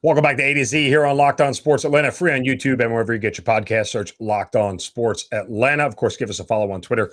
Welcome back to A to Z here on Locked On Sports Atlanta, free on YouTube and wherever you get your podcast. Search Locked On Sports Atlanta. Of course, give us a follow on Twitter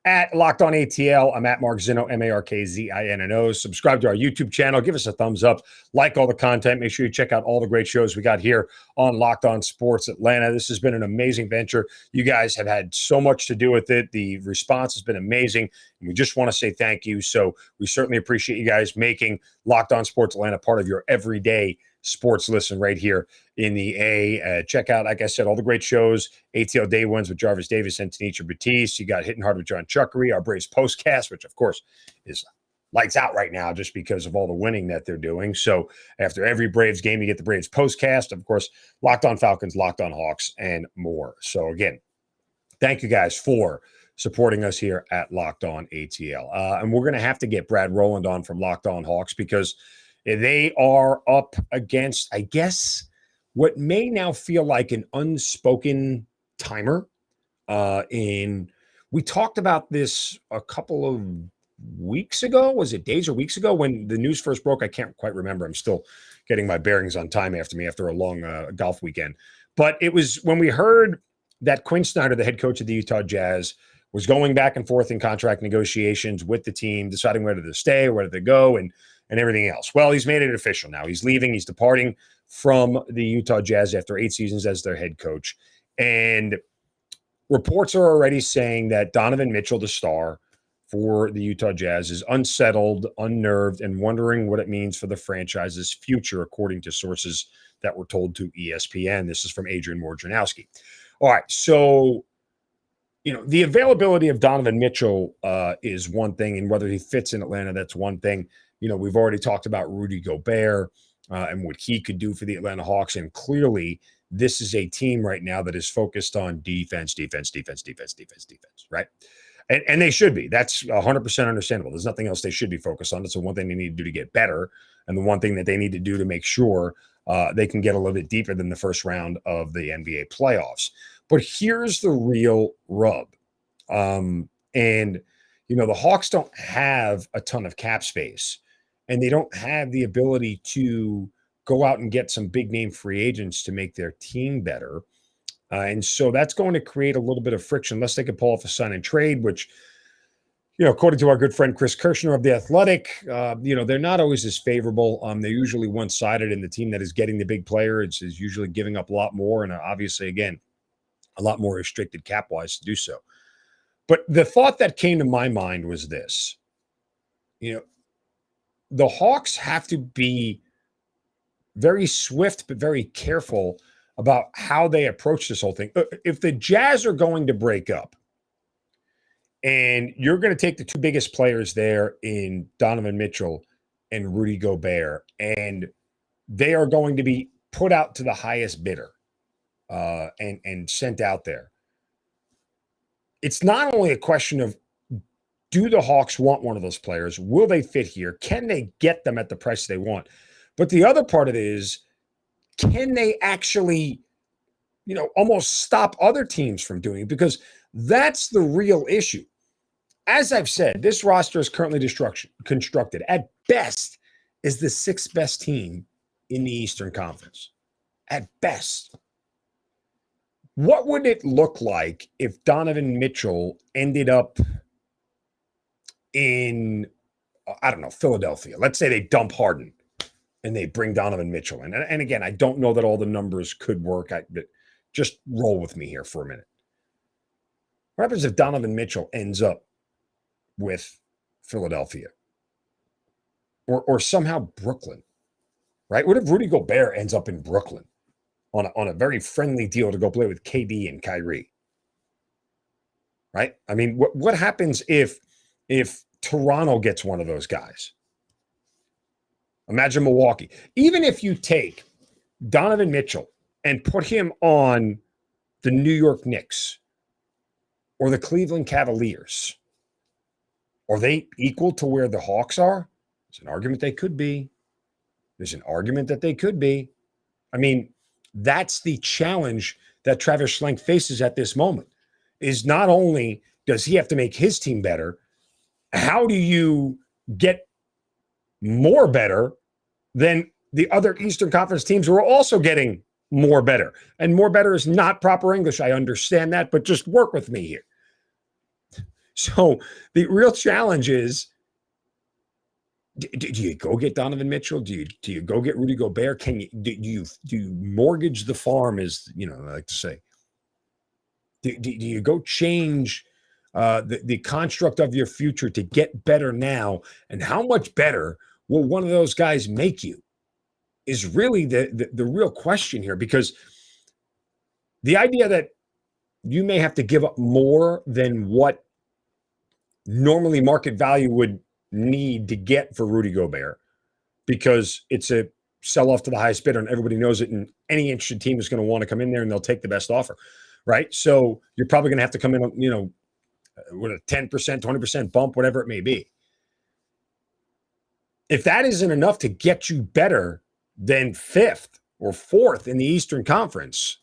at Locked On ATL. I'm at Mark Zinno, MarkZinno. Subscribe to our YouTube channel. Give us a thumbs up. Like all the content. Make sure you check out all the great shows we got here on Locked On Sports Atlanta. This has been an amazing venture. You guys have had so much to do with it. The response has been amazing. And we just want to say thank you. So we certainly appreciate you guys making Locked On Sports Atlanta part of your everyday sports listen right here in the A. Check out, like I said, all the great shows. ATL Day Ones with Jarvis Davis and Tanisha Batiste. You got Hitting Hard with John Chuckery, our Braves postcast, which of course is lights out right now just because of all the winning that they're doing. So after every Braves game, you get the Braves postcast. Of course, Locked On Falcons, Locked On Hawks, and more. So again, thank you guys for supporting us here at Locked On ATL. And we're going to have to get Brad Rowland on from Locked On Hawks because they are up against, I guess, what may now feel like an unspoken timer. We talked about this a couple of weeks ago. Was it days or weeks ago when the news first broke? I can't quite remember. I'm still getting my bearings on time after a long golf weekend. But it was when we heard that Quin Snyder, the head coach of the Utah Jazz, was going back and forth in contract negotiations with the team, deciding whether to stay or whether to go and everything else. Well, he's made it official now. He's leaving. He's departing from the Utah Jazz after 8 seasons as their head coach. And reports are already saying that Donovan Mitchell, the star for the Utah Jazz, is unsettled, unnerved, and wondering what it means for the franchise's future, according to sources that were told to ESPN. This is from Adrian Wojnarowski. All right, so the availability of Donovan Mitchell is one thing, and whether he fits in Atlanta, that's one thing. We've already talked about Rudy Gobert and what he could do for the Atlanta Hawks. And clearly, this is a team right now that is focused on defense, right? And they should be. That's 100% understandable. There's nothing else they should be focused on. That's the one thing they need to do to get better. And the one thing that they need to do to make sure they can get a little bit deeper than the first round of the NBA playoffs. But here's the real rub. The Hawks don't have a ton of cap space. And they don't have the ability to go out and get some big name free agents to make their team better. And so that's going to create a little bit of friction unless they can pull off a sign and trade, which, according to our good friend Chris Kirshner of The Athletic, they're not always as favorable. They're usually one-sided, and the team that is getting the big player is usually giving up a lot more. And obviously, again, a lot more restricted cap-wise to do so. But the thought that came to my mind was this, the Hawks have to be very swift but very careful about how they approach this whole thing. If the Jazz are going to break up and you're going to take the two biggest players there in Donovan Mitchell and Rudy Gobert, and they are going to be put out to the highest bidder and sent out there, it's not only a question of, do the Hawks want one of those players? Will they fit here? Can they get them at the price they want? But the other part of it is, can they actually, almost stop other teams from doing it? Because that's the real issue. As I've said, this roster is currently constructed. At best, is the 6th best team in the Eastern Conference. At best. What would it look like if Donovan Mitchell ended up in, Philadelphia? Let's say they dump Harden and they bring Donovan Mitchell in. And again, I don't know that all the numbers could work. But just roll with me here for a minute. What happens if Donovan Mitchell ends up with Philadelphia? Or somehow Brooklyn, right? What if Rudy Gobert ends up in Brooklyn on a very friendly deal to go play with KD and Kyrie? Right? I mean, what happens if Toronto gets one of those guys? Imagine Milwaukee. Even if you take Donovan Mitchell and put him on the New York Knicks or the Cleveland Cavaliers, are they equal to where the Hawks are? There's an argument they could be. There's an argument that they could be. I mean, that's the challenge that Travis Schlenk faces at this moment, is not only does he have to make his team better, how do you get more better than the other Eastern Conference teams were also getting more better. And more better is not proper English. I understand that, but just work with me here. So the real challenge is, do you go get Donovan Mitchell? Do you go get Rudy Gobert? Do you mortgage the farm, as I like to say? Do you go change the construct of your future to get better now? And how much better will one of those guys make you? Is really the real question here, because the idea that you may have to give up more than what normally market value would need to get for Rudy Gobert, because it's a sell off to the highest bidder and everybody knows it, and any interested team is going to want to come in there and they'll take the best offer, right? So you're probably going to have to come in, with a 10%, 20% bump, whatever it may be. If that isn't enough to get you better than 5th or 4th in the Eastern Conference,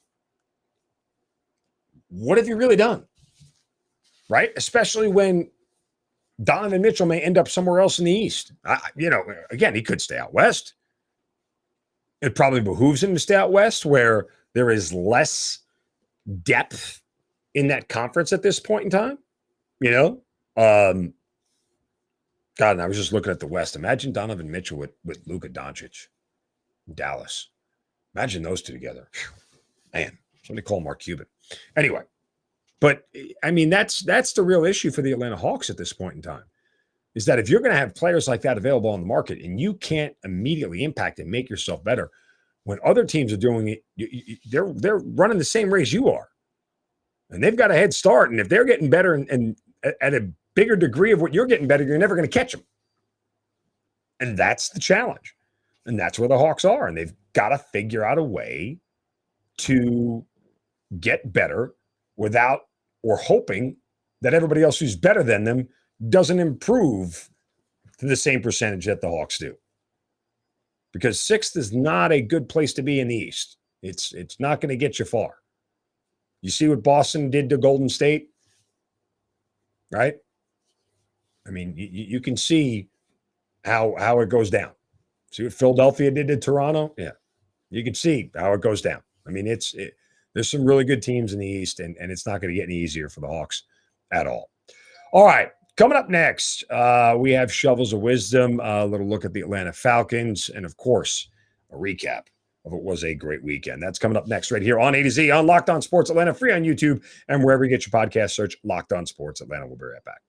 what have you really done? Right? Especially when Donovan Mitchell may end up somewhere else in the East. Again, he could stay out West. It probably behooves him to stay out West, where there is less depth in that conference at this point in time. God, and I was just looking at the West. Imagine Donovan Mitchell with Luka Doncic, Dallas. Imagine those two together. Man, somebody call Mark Cuban. Anyway, but I mean, that's the real issue for the Atlanta Hawks at this point in time, is that if you're going to have players like that available on the market and you can't immediately impact and make yourself better, when other teams are doing it, they're running the same race you are, and they've got a head start. And if they're getting better and at a bigger degree of what you're getting better, you're never going to catch them. And that's the challenge. And that's where the Hawks are. And they've got to figure out a way to get better without, or hoping that everybody else who's better than them doesn't improve to the same percentage that the Hawks do. Because 6th is not a good place to be in the East. It's not going to get you far. You see what Boston did to Golden State, right? I mean, you can see how it goes down. See what Philadelphia did to Toronto? Yeah. You can see how it goes down. I mean, there's some really good teams in the East, and it's not going to get any easier for the Hawks at all. All right. Coming up next, we have Shovels of Wisdom, a little look at the Atlanta Falcons, and, of course, a recap of what was a great weekend. That's coming up next right here on A to Z on Locked On Sports Atlanta, free on YouTube, and wherever you get your podcast, search Locked On Sports Atlanta. We'll be right back.